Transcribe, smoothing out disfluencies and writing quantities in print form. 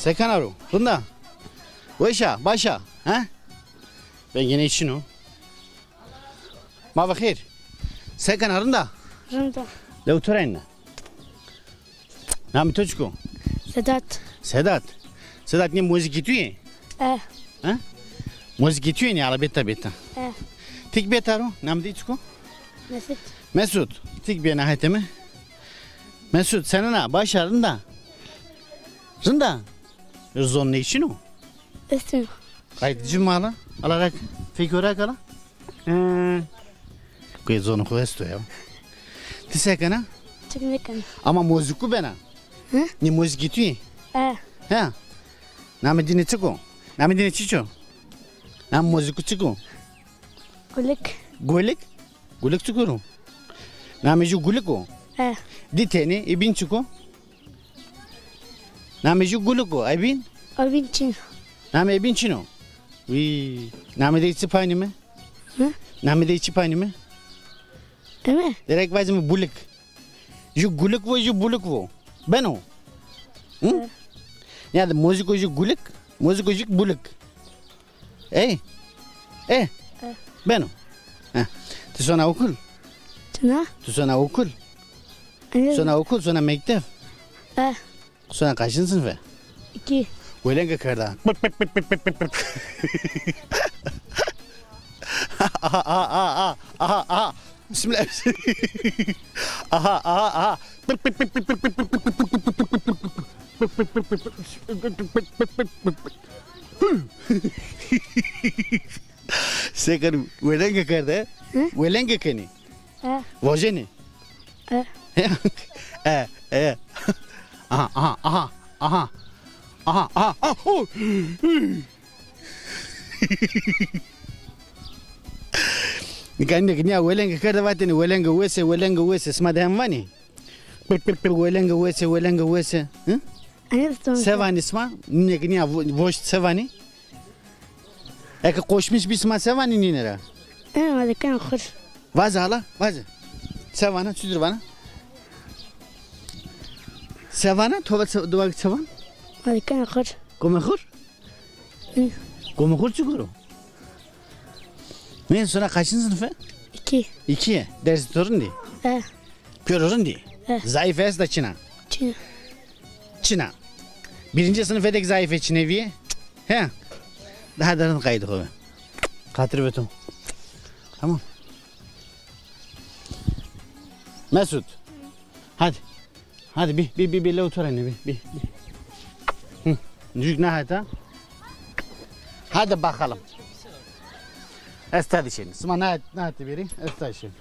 Sekan aru. Bunda. Başa. Ha? Ben yine için o. Ma bakir. Sekan arında. Rında. Lev töreyinle. Nami toçko. Sedat. Sedat ne müzik itiyor? Ha? Müzik itiyor ne ala beta. Tik beta ro. Nam di çko? Mesut. Tik bir nahete mi? Mesut senin ha başarında. Rında. Zon ne için o? Üstün. Kaydıcı mı ala? Alarak figüre kala. Koy zonu koyustu ya. Tisekana? Çıkmakan. Ama müziku bana. Ni müzik itiyor? Ha. Nami dini çıko. Nami dini çiço. Nami müziku çıko. Gulik çıkıyorum. Nami ju gulik o. Diteni ibin çıko. Nami ju gulik o. Ibin? Abin. Nami ibin çino. Nami de içi payını mı? Nami de içi payını mı? Evet. Direkt vazim bulik. Ju gulik vo ju bulik vo. Ben o. Yani müzik o ju gulik. Müzik o ju bulik. Ben o. Tu sonra okul. Sonra okul. Sonra okul, sonra mektep. Sonra kaçıncı sınıfı? 2. Öyle karda. Aha. Bismillah. Aha. Sekarang welang karda. Welang kani. Vojeni. Aha. Nikanda kanya welang karda vatani welang wese smadam vani. Welang wese. Sevani isma. Ne kanya voş sevani. Eka koşmuş bir isma sevani ninera. Hadi kan khur. Vaza hala, vaza. Sevana, çüzdür bana. Sevana, duvar sevan. Hadi kan khur. Komehur? Komehur çıkıyor. Ne sonra kaçıncı sınıfı? 2. 2'ye. Ders torun di. Piyörün di. Zayıf es da Çin'a. Çin'a. Birinci sınıfedeki zayıf Çin'eviye. He. Daha daran kaydı o. Katır beton. Tamam. Mesut. Hadi bir otur anne bir. Cük ne hata? Hadi bakalım. Estadi şimdi. Sıma ne hati biri? Estadi şimdi.